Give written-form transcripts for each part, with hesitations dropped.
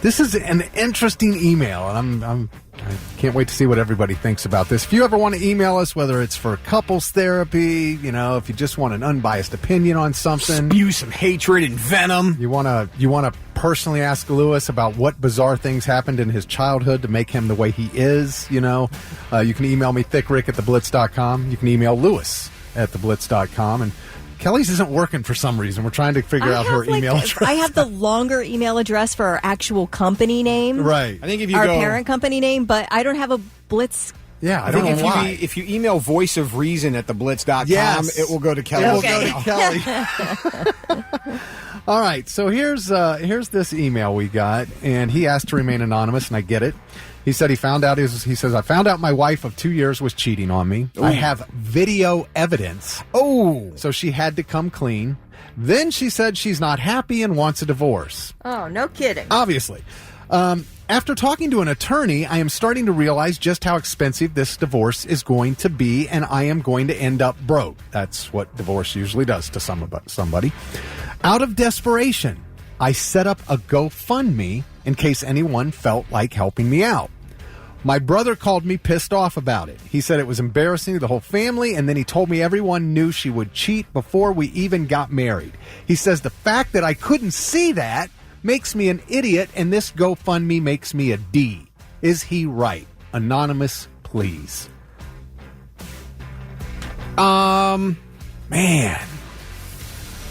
This is an interesting email, and I can't wait to see what everybody thinks about this. If you ever want to email us, whether it's for couples therapy, if you just want an unbiased opinion on something, spew some hatred and venom, you want to personally ask Lewis about what bizarre things happened in his childhood to make him the way he is, you can email me, thickrick@theblitz.com. You can email Lewis at theblitz.com. And Kelly's isn't working for some reason. We're trying to figure out her email address. I have the longer email address for our actual company name. Right. I think if you our parent company name, but I don't have a Blitz. Yeah, I don't know why. If you email voice of reason at theblitz.com, yes, it will go to Kelly. It will go to Kelly. All right, so here's this email we got, and he asked to remain anonymous, and I get it. He said I found out my wife of 2 years was cheating on me. Ooh. I have video evidence. Oh. So she had to come clean. Then she said she's not happy and wants a divorce. Oh, no kidding. Obviously. After talking to an attorney, I am starting to realize just how expensive this divorce is going to be, and I am going to end up broke. That's what divorce usually does to somebody. Out of desperation, I set up a GoFundMe in case anyone felt like helping me out. My brother called me pissed off about it. He said it was embarrassing to the whole family, and then he told me everyone knew she would cheat before we even got married. He says the fact that I couldn't see that makes me an idiot, and this GoFundMe makes me a D. Is he right? Anonymous, please. Man.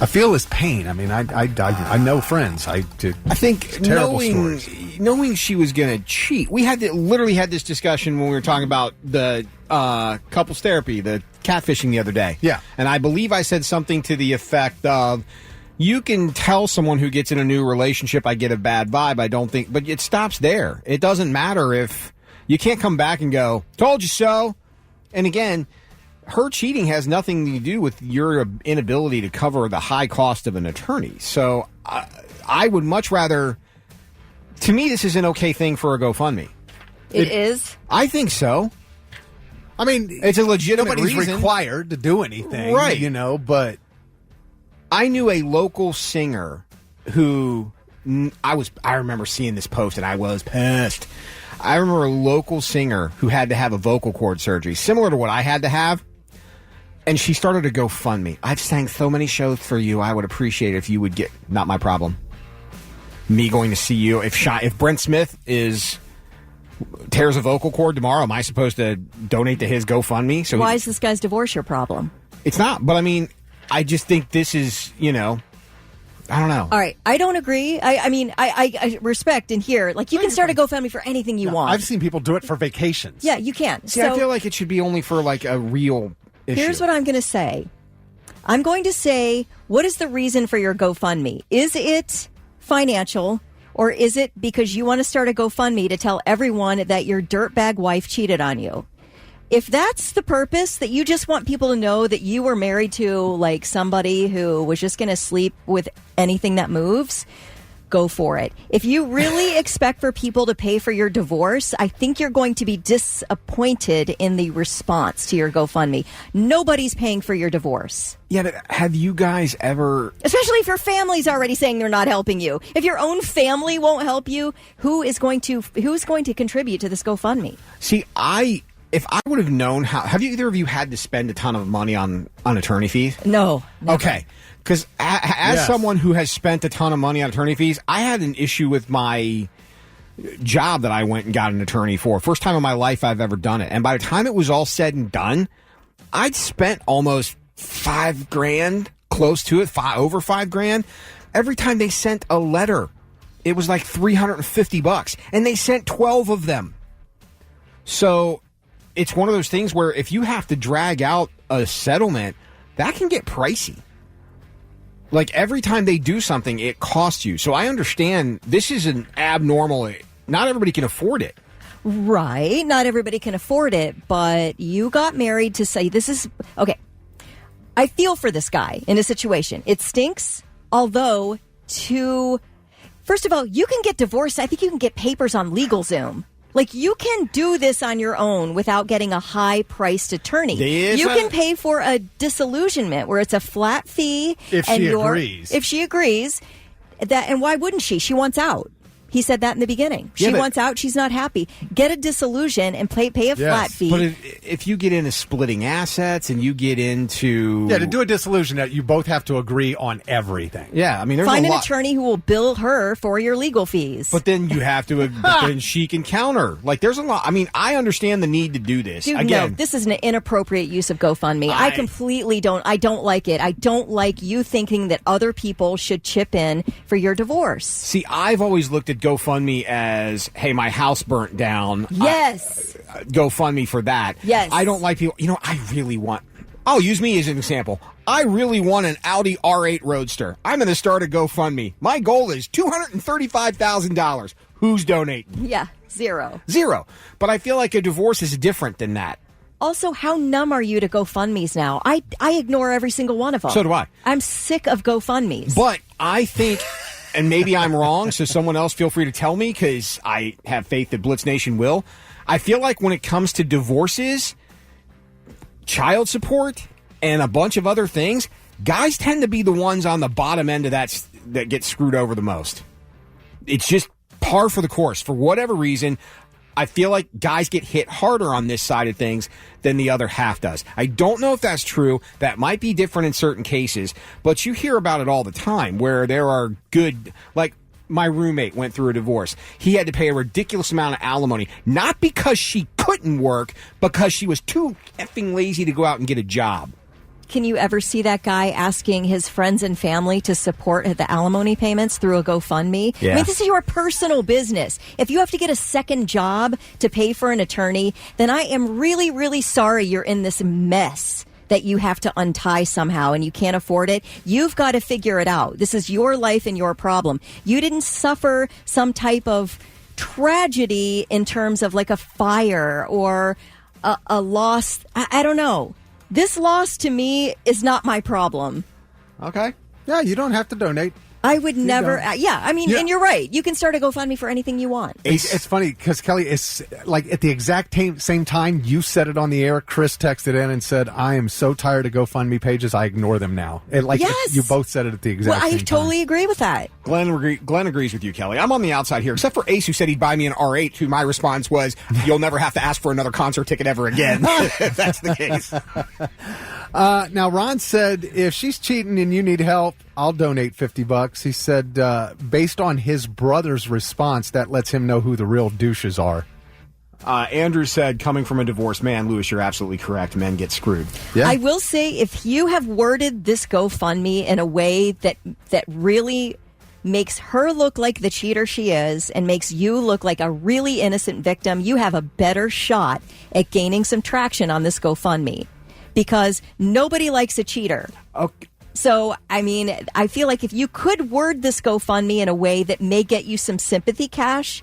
I feel his pain. I mean, I know friends. I think knowing she was going to cheat. We literally had this discussion when we were talking about the couples therapy, the catfishing the other day. Yeah. And I believe I said something to the effect of, you can tell someone who gets in a new relationship, I get a bad vibe. I don't think, but it stops there. It doesn't matter if you can't come back and go, told you so. And again, her cheating has nothing to do with your inability to cover the high cost of an attorney. So I would much rather, to me, this is an okay thing for a GoFundMe. It is? I think so. I mean, it's a legitimate nobody's reason. required to do anything, right? But I knew a local singer who I remember seeing this post and I was pissed. I remember a local singer who had to have a vocal cord surgery, similar to what I had to have. And she started a GoFundMe. I've sang so many shows for you. I would appreciate it if you would get, not my problem, me going to see you. If Brent Smith tears a vocal cord tomorrow, am I supposed to donate to his GoFundMe? So why is this guy's divorce your problem? It's not. But I mean, I just think this is, I don't know. All right. I don't agree. I respect and hear. Like, you can start a GoFundMe for anything you want. I've seen people do it for vacations. Yeah, you can. See, I feel like it should be only for, like, a real issue. Here's what I'm going to say. I'm going to say, what is the reason for your GoFundMe? Is it financial, or is it because you want to start a GoFundMe to tell everyone that your dirtbag wife cheated on you? If that's the purpose, that you just want people to know that you were married to, like, somebody who was just going to sleep with anything that moves, go for it. If you really expect for people to pay for your divorce, I think you're going to be disappointed in the response to your GoFundMe. Nobody's paying for your divorce. Yeah, but have you guys ever... Especially if your family's already saying they're not helping you. If your own family won't help you, who's going to contribute to this GoFundMe? See, if I would have known how... Have either of you had to spend a ton of money on attorney fees? No. Never. Okay. Because as someone who has spent a ton of money on attorney fees, I had an issue with my job that I went and got an attorney for. First time in my life I've ever done it. And by the time it was all said and done, I'd spent almost $5,000, close to it, over $5,000. Every time they sent a letter, it was like $350. And they sent 12 of them. So it's one of those things where if you have to drag out a settlement, that can get pricey. Like, every time they do something, it costs you. So I understand this is an abnormal... Not everybody can afford it. Right. Not everybody can afford it. But you got married to say this is... Okay. I feel for this guy in a situation. It stinks. Although, first of all, you can get divorced. I think you can get papers on LegalZoom. Like, you can do this on your own without getting a high-priced attorney. You can pay for a disillusionment where it's a flat fee. If she agrees. If she agrees. And why wouldn't she? She wants out. He said that in the beginning. She wants out. She's not happy. Get a disillusion and pay a flat fee. But if you get into splitting assets and you get into... Yeah, to do a dissolution, that you both have to agree on everything. Yeah, I mean, there's Find a lot. an attorney who will bill her for your legal fees. But then you have to... but then she can counter. Like, there's a lot... I mean, I understand the need to do this. Dude, Again, no, this is an inappropriate use of GoFundMe. I completely don't... I don't like it. I don't like you thinking that other people should chip in for your divorce. See, I've always looked at GoFundMe as, hey, my house burnt down. Yes. GoFundMe for that. Yes. I don't like people. I really want. I'll use me as an example. I really want an Audi R8 Roadster. I'm going to start a GoFundMe. My goal is $235,000. Who's donating? Yeah, zero. But I feel like a divorce is different than that. Also, how numb are you to GoFundMes now? I ignore every single one of them. So do I. I'm sick of GoFundMes. But I think, and maybe I'm wrong, so someone else feel free to tell me, because I have faith that Blitz Nation will. I feel like when it comes to divorces, child support, and a bunch of other things, guys tend to be the ones on the bottom end of that get screwed over the most. It's just par for the course. For whatever reason, I feel like guys get hit harder on this side of things than the other half does. I don't know if that's true. That might be different in certain cases, but you hear about it all the time where there are good, like my roommate went through a divorce. He had to pay a ridiculous amount of alimony, not because she couldn't work, because she was too effing lazy to go out and get a job. Can you ever see that guy asking his friends and family to support the alimony payments through a GoFundMe? Yeah. I mean, this is your personal business. If you have to get a second job to pay for an attorney, then I am really, really sorry you're in this mess that you have to untie somehow and you can't afford it. You've got to figure it out. This is your life and your problem. You didn't suffer some type of tragedy in terms of like a fire or a loss. I don't know. This loss to me is not my problem. Okay. Yeah, you don't have to donate. I would never. Yeah, I mean, Yeah. and you're right. You can start a GoFundMe for anything you want. It's funny because Kelly, it's like at the exact same time you said it on the air, Chris texted in and said, I am so tired of GoFundMe pages, I ignore them now. Yes. You both said it at the exact Well, same I totally time. agree with that. Glenn agrees with you, Kelly. I'm on the outside here, except for Ace, who said he'd buy me an R8, who my response was, you'll never have to ask for another concert ticket ever again, if that's the case. Now, Ron said, if she's cheating and you need help, I'll donate $50. He said, based on his brother's response, that lets him know who the real douches are. Andrew said, coming from a divorced man, Lewis, you're absolutely correct. Men get screwed. Yeah. I will say, if you have worded this GoFundMe in a way that really makes her look like the cheater she is and makes you look like a really innocent victim, you have a better shot at gaining some traction on this GoFundMe, because nobody likes a cheater. Okay. So, I mean, I feel like if you could word this GoFundMe in a way that may get you some sympathy cash,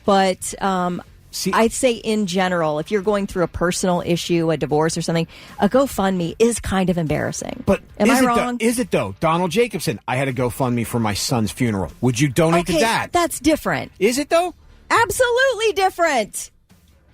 but I'd say in general, if you're going through a personal issue, a divorce or something, a GoFundMe is kind of embarrassing. But am I wrong? Is it though? Donald Jacobson, I had a GoFundMe for my son's funeral. Would you donate to that? That's different. Is it though? Absolutely different.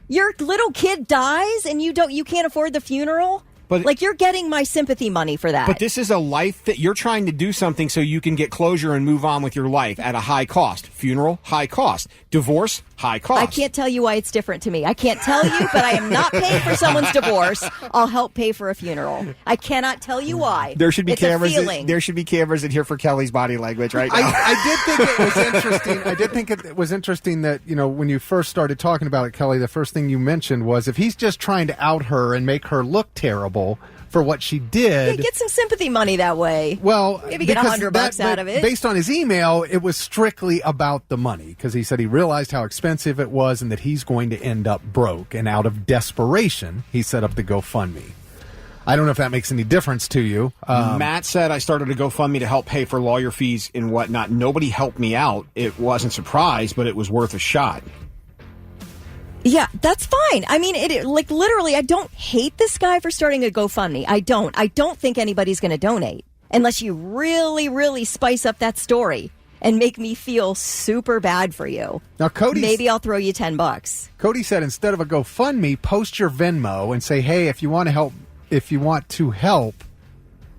Your little kid dies and you can't afford the funeral? But, like, you're getting my sympathy money for that. But this is a life that you're trying to do something so you can get closure and move on with your life at a high cost. Funeral, high cost. Divorce, high cost. I can't tell you why it's different to me. I can't tell you, but I am not paying for someone's divorce. I'll help pay for a funeral. I cannot tell you why. There should be it's cameras. A feeling. There should be cameras in here for Kelly's body language right now. I did think it was interesting. I did think it was interesting that, when you first started talking about it, Kelly, the first thing you mentioned was if he's just trying to out her and make her look terrible for what she did. Yeah, get some sympathy money that way. Well, maybe get $100 out of it. Based on his email, it was strictly about the money, because he said he realized how expensive it was and that he's going to end up broke. And out of desperation, he set up the GoFundMe. I don't know if that makes any difference to you. Matt said, I started a GoFundMe to help pay for lawyer fees and whatnot. Nobody helped me out. It wasn't surprised, but it was worth a shot. Yeah, that's fine. I mean, literally, I don't hate this guy for starting a GoFundMe. I don't think anybody's going to donate unless you really, really spice up that story and make me feel super bad for you. Now, maybe I'll throw you $10. Cody said, instead of a GoFundMe, post your Venmo and say, hey, if you want to help,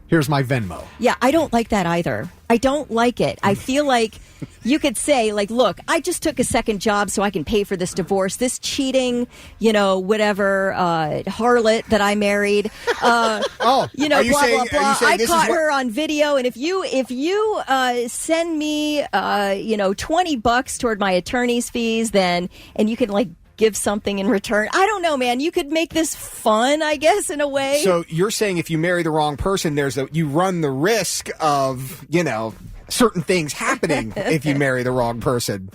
here's my Venmo. Yeah, I don't like that either. I don't like it. I feel like you could say, like, look, I just took a second job so I can pay for this divorce, this cheating, whatever, harlot that I married. Blah, blah, blah. I caught her on video. And if you send me, $20 toward my attorney's fees, then, and you can, like, give something in return. I don't know, man. You could make this fun, I guess, in a way. So you're saying if you marry the wrong person, you run the risk of, certain things happening if you marry the wrong person.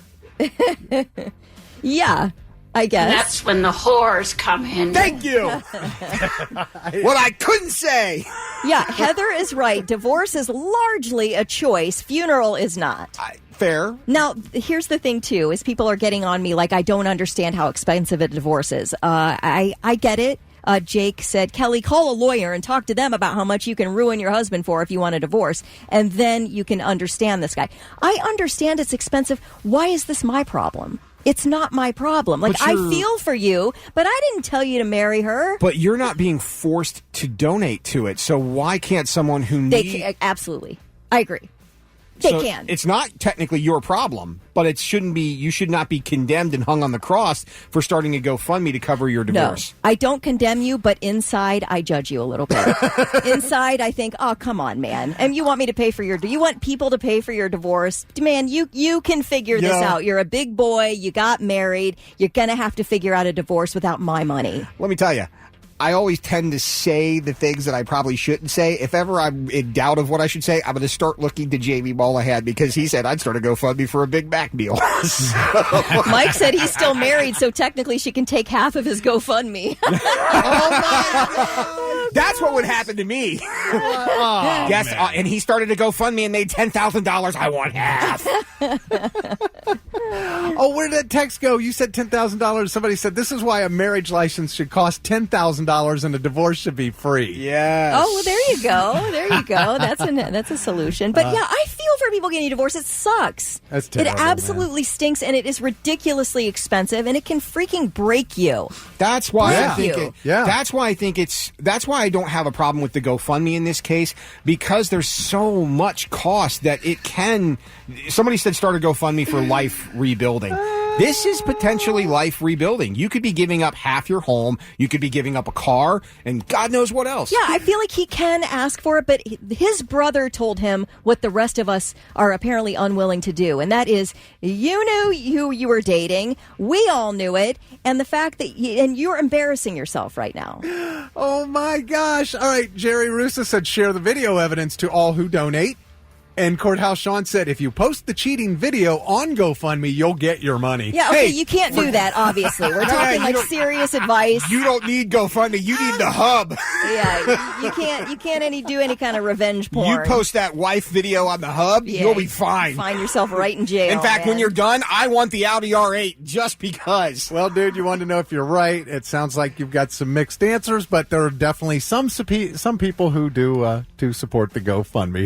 Yeah, I guess. That's when the whores come in. Thank you. What I couldn't say. Yeah, Heather is right. Divorce is largely a choice. Funeral is not. Fair. Now, here's the thing, too, is people are getting on me like I don't understand how expensive a divorce is. I get it. Jake said, Kelly, call a lawyer and talk to them about how much you can ruin your husband for if you want a divorce. And then you can understand this guy. I understand it's expensive. Why is this my problem? It's not my problem. Like, I feel for you, but I didn't tell you to marry her. But you're not being forced to donate to it. So why can't someone who Absolutely. I agree. They can. It's not technically your problem, but it shouldn't be. You should not be condemned and hung on the cross for starting a GoFundMe to cover your divorce. No, I don't condemn you, but inside I judge you a little bit. Inside I think, oh, come on, man. And you want me to pay for do you want people to pay for your divorce? Man, you can figure this out. You're a big boy. You got married. You're going to have to figure out a divorce without my money. Let me tell you. I always tend to say the things that I probably shouldn't say. If ever I'm in doubt of what I should say, I'm going to start looking to Jamie Mullahan because he said I'd start a GoFundMe for a Big Mac meal. Mike said he's still married, so technically she can take half of his GoFundMe. Oh, my God. That's what would happen to me. Yes, and he started a GoFundMe and made $10,000. I want half. Oh, where did that text go? You said $10,000. Somebody said this is why a marriage license should cost $10,000 and a divorce should be free. Yes. Oh, well, there you go. There you go. That's a solution. But yeah, I feel for people getting divorced. It sucks. That's terrible, it absolutely stinks, and it is ridiculously expensive, and it can freaking break you. That's why Yeah. I think it, Yeah. That's why I think that's why I don't have a problem with the GoFundMe in this case, because there's so much cost that it can. Somebody said start a GoFundMe for life rebuilding. This is potentially life rebuilding. You could be giving up half your home. You could be giving up a car and God knows what else. Yeah, I feel like he can ask for it, but his brother told him what the rest of us are apparently unwilling to do. And that is, you knew who you were dating. We all knew it. And the fact that and you're embarrassing yourself right now. Oh, my gosh. All right. Jerry Russo said share the video evidence to all who donate. And Courthouse Sean said, if you post the cheating video on GoFundMe, you'll get your money. Yeah, okay, you can't do that, obviously. We're talking like serious advice. You don't need GoFundMe. You need the hub. Yeah, you can't do any kind of revenge porn. You post that wife video on the hub, you'll be fine. Find yourself right in jail. In fact, when you're done, I want the Audi R8 just because. Well, dude, you wanted to know if you're right. It sounds like you've got some mixed answers, but there are definitely some people who do support the GoFundMe.